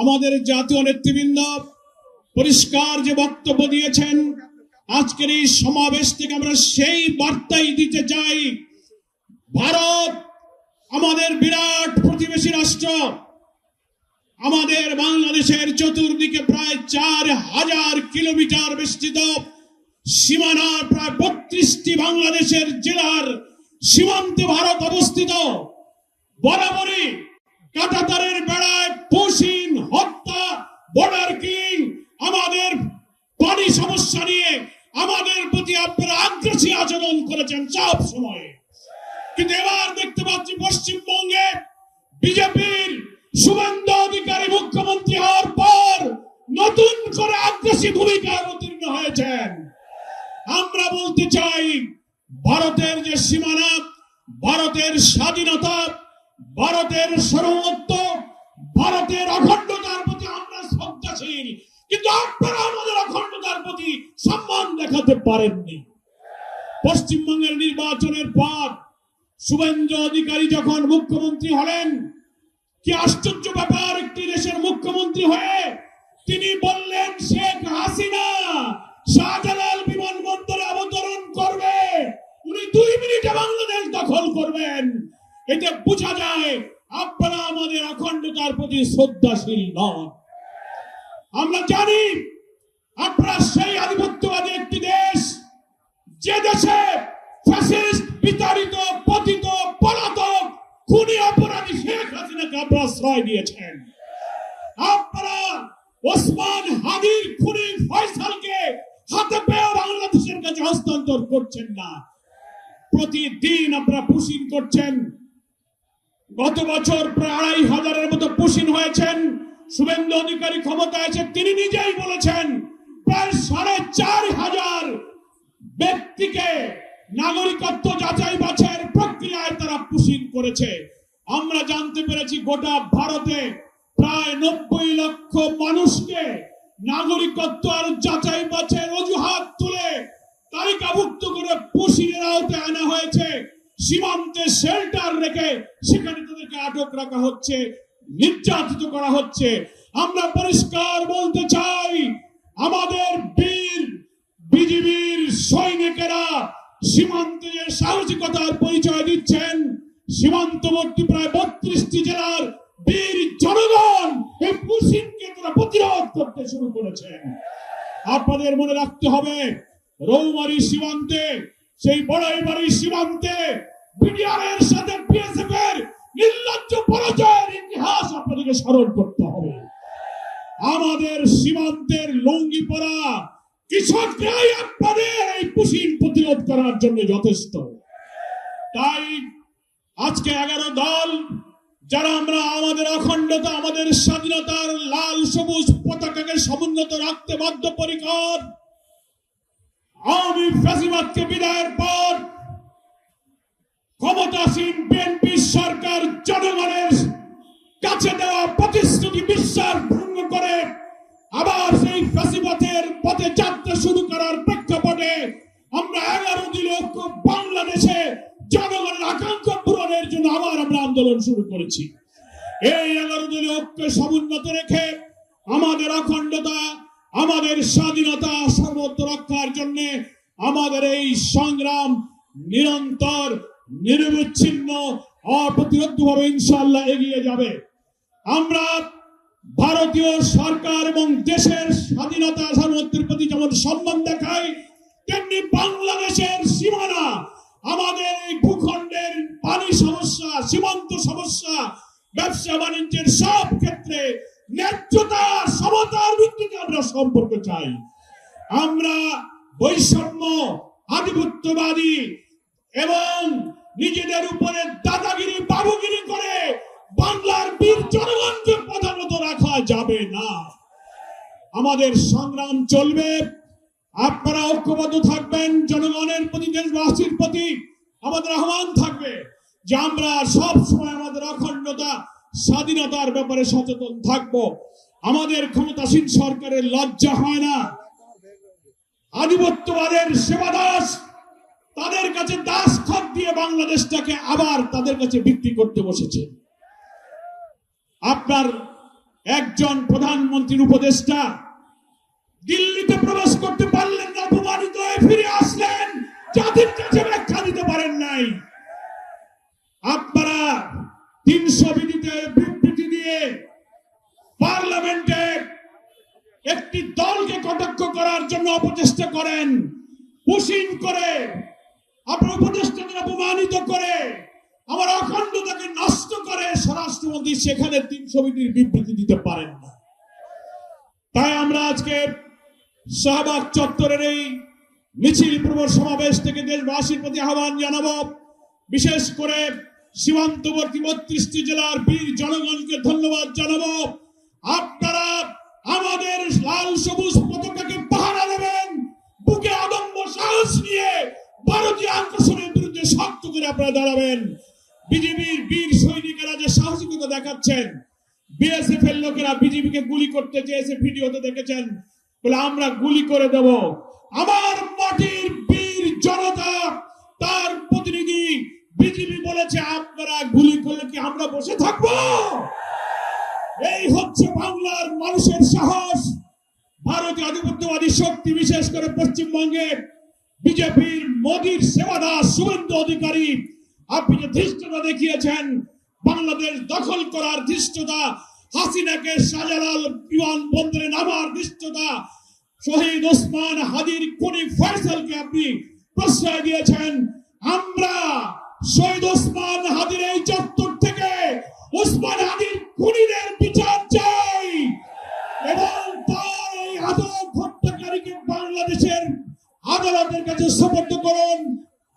আমাদের জাতীয় নেতৃবৃন্দ পরিষ্কার যে বক্তব্য দিয়েছেন, আজকের এই সমাবেশ থেকে আমরা সেই বার্তাই দিতে চাই, ভারত আমাদের বিরাট প্রতিবেশী রাষ্ট্র। আমাদের বাংলাদেশের চতুর্দিকে প্রায় 4000 কিলোমিটার বিস্তৃত সীমানা, প্রায় 32টি বাংলাদেশের জেলার সীমান্তে ভারত অবস্থিত। বরাবরই কাঁটাতারের বেড়ায় পুশিন, হত্যা, বর্ডার কিলিং, আমাদের পানি সমস্যা নিয়ে আমাদের প্রতি আপনারা আগ্রাসী আচরণ করেছেন সব সময়। কিন্তু এবার দেখতে পাচ্ছি পশ্চিমবঙ্গে বিজেপির শুভেন্দু অধিকারী মুখ্যমন্ত্রী হওয়ার পর নতুন করে আগ্রাসী ভূমিকায় অবতীর্ণ হয়েছেন। আমরা বলতে চাই, ভারতের যে সীমানা, ভারতের স্বাধীনতা, ভারতের সার্বভৌমত্ব, ভারতের অখণ্ডতার প্রতি আমরা শ্রদ্ধাশীল, কিন্তু আপনারা আমাদের অখণ্ডতার প্রতি সম্মান দেখাতে পারেননি। পশ্চিমবঙ্গের নির্বাচনের পর শুভেন্দু অধিকারী যখন মুখ্যমন্ত্রী হলেন, কি আশ্চর্য ব্যাপার, একটি দেশের মুখ্যমন্ত্রী হয়ে তিনি বললেন শেখ হাসিনা শাহজালাল বিমানবন্দরে অবতরণ করবে, উনি 2 মিনিটে বাংলাদেশ দখল করবেন। এতে বোঝা যায় আপনারা আমাদের অখণ্ডতার প্রতি শ্রদ্ধাশীল নন। আমরা জানি আপনারা সেই আধিপত্যবাদী একটি দেশ, যে দেশে ফ্যাসিস্ট, বিতাড়িত, পতিত, পলাতক, খুনি, অপরাধী শেখ হাসিনাকে আপনারা আশ্রয় দিয়েছেন। আপনারা ওসমান হাদির খুনি ফয়সালকে হাতে পেয়ে বাংলাদেশের কাছে হস্তান্তর করছেন না। প্রতিদিন আপনারা পুশিন করছেন। গত বছর প্রায় 2500-এর মতো পুশিন হয়েছেন। শুভেন্দু অধিকারী ক্ষমতায় আছে, তিনি নিজেই বলেছেন প্রায় 4500 ব্যক্তিকে নাগরিকত্ব যাচাই বাছাইয়ের প্রক্রিয়ায় তারা পুশিন করেছে। আমরা জানতে পেরেছি গোটা ভারতে প্রায় 90 লক্ষ মানুষকে নাগরিকত্ব আর যাচাই বাছাইয়ের অজুহাত তুলে তালিকাভুক্ত করে পুশিনের আওতায় আনা হয়েছে। সীমান্তে শেল্টার রেখে সেখানে তাদেরকে আটক রাখা হচ্ছে, নির্যাতিত করা হচ্ছে। আমরা পরিষ্কার বলতে চাই, আমাদের বীর বিজিবির সৈনিকেরা সীমান্তে যে সাহসিকতার পরিচয় দিচ্ছেন, সীমান্তবর্তী প্রায় 32টি জেলার বীর জনগণ এই পুশিনকে তারা প্রতিরোধ করতে শুরু করেছেন। আপনাদের মনে রাখতে হবে, রৌমারী সীমান্তে, সেই বড়াইবাড়ি সীমান্তে বিডিআর এর সাথে বিএসএফ এর নির্লজ্জ পরাজয়ের ইতিহাস আপনাদেরকে স্মরণ করতে হবে। আমাদের সীমান্তের লুঙ্গি পরা কৃষকরাই আপনাদের এই পুশিন প্রতিরোধ করার জন্য যথেষ্ট। তাই আজকে 11 দল যারা আমরা আমাদের অখণ্ডতা, আমাদের স্বাধীনতার লাল সবুজ পতাকাকে সমুন্নত রাখতে বদ্ধপরিকর, আওয়ামী ফ্যাসিবাদকে বিদায়ের পর ক্ষমতাসীন বিএনপি সরকার জনগণের কাছে দেওয়া প্রতিশ্রুতি বিশ্বাস ভঙ্গ করে আবার সেই ফ্যাসিবাদের পথে যাত্রা শুরু করার প্রেক্ষাপটে আমরা 11 দলীয় ঐক্য বাংলাদেশে জনগণের আকাঙ্ক্ষা পূরণের জন্য আবার আমরা আন্দোলন শুরু করেছি। এই 11 দলীয় ঐক্য সমুন্নত রেখে আমাদের অখণ্ডতা, আমাদের স্বাধীনতা সর্বত্র রক্ষার জন্য আমাদের এই সংগ্রাম নিরন্তর, নিরবিচ্ছিন্ন, অপ্রতিরোধ্যভাবে ইনশাআল্লাহ এগিয়ে যাবে। আমরা ভারতীয় সরকার এবং দেশের স্বাধীনতা সার্বভৌমত্বের প্রতি যেমন সম্মান দেখাই, তেমনি বাংলাদেশের সীমানা, আমাদের এই ভূখণ্ডের পানি সমস্যা, সীমান্ত সমস্যা, ব্যবসা বাণিজ্যের সব ক্ষেত্রে ন্যায্যতা, সমতার ভিত্তিতে আমরা সম্পর্ক চাই। আমরা বৈষম্য, আধিপত্যবাদী এবং নিজেদের উপরে দাদাগিরি, বাবুগিরি করে বাংলার বীর জনগণকে প্রধানত রাখা যাবে না। আমাদের সংগ্রাম চলবে, আপনারা ঐক্যবদ্ধ থাকবেন। জনগণের প্রতি, দেশবাসীর প্রতি আমাদের আহ্বান থাকবে যে আমরা সব সময় আমাদের অখণ্ডতা, স্বাধীনতার ব্যাপারে সচেতন থাকবো। আমাদের ক্ষমতাসীন সরকারের লজ্জা হয় না, আধিপত্যবাদের সেবাদাস, তাদের কাছে দাসখত দিয়ে বাংলাদেশটাকে আবার তাদের কাছে বিক্রি করতে বসেছে। আপনার একজন প্রধানমন্ত্রীর উপদেষ্টা দিল্লিতে প্রবেশ করতে পারলেন না, অপমানিত হয়ে ফিরে আসলেন, জাতির কাছে ব্যাখ্যা দিতে পারেন নাই। আপনারা 300 বিবৃতি দিয়ে পার্লামেন্টে একটি দলকে কটাক্ষ করার জন্য অপচেষ্টা করেন, পুশিং করে, আপনার উপদেষ্টাদের অপমানিত করে, আমার অখণ্ডতাকে নষ্ট করে স্বরাষ্ট্রমন্ত্রী সেখানে 300 বিবৃতি দিতে পারেন না। তাই আমরা আজকে শাহবাগ চত্বরের এই মিছিল পূর্ব সমাবেশ থেকে দেশবাসীর প্রতি আহ্বান জানাবো, বিশেষ করে সীমান্তবর্তী 32টি জেলার বীর জনগণকে ধন্যবাদ জানাবো। আপনারা আমাদের লাল সবুজ পতাকাকে পাহারা দেবেন, বুকে অদম্য সাহস নিয়ে ভারতীয় আগ্রাসনের বিরুদ্ধে শক্ত করে আপনারা দাঁড়াবেন। বিজেপির বীর সৈনিকেরা যে সাহসিকতা দেখাচ্ছেন, বিএসএফ এর লোকেরা বিজেপিকে গুলি করতে চেয়েছে, ভিডিওতে দেখেছেন, বলে আমরা গুলি করে দেব। আমার মাটির বীর জনতা, তার প্রতিনিধি বিজেপি বলেছে আপনারা গুলি করলে কি আমরা বসে থাকবো? এই হচ্ছে বাংলার মানুষের সাহস। ভারতীয় আধিপত্যবাদী শক্তি, বিশেষ করে পশ্চিমবঙ্গে বিজেপির মোদীর সেবাদাস শুভেন্দু অধিকারী, আপনি যে ধৃষ্টতা দেখিয়েছেন, বাংলাদেশ দখল করার ধৃষ্টতা, হাসিনাকে শাহজালাল বিমানবন্দরে নামার ধৃষ্টতা, শহীদ ওসমান হাদির খুনি ফয়সালকে আপনি প্রশ্রয় দিয়েছেন। আমরা শহীদ ওসমান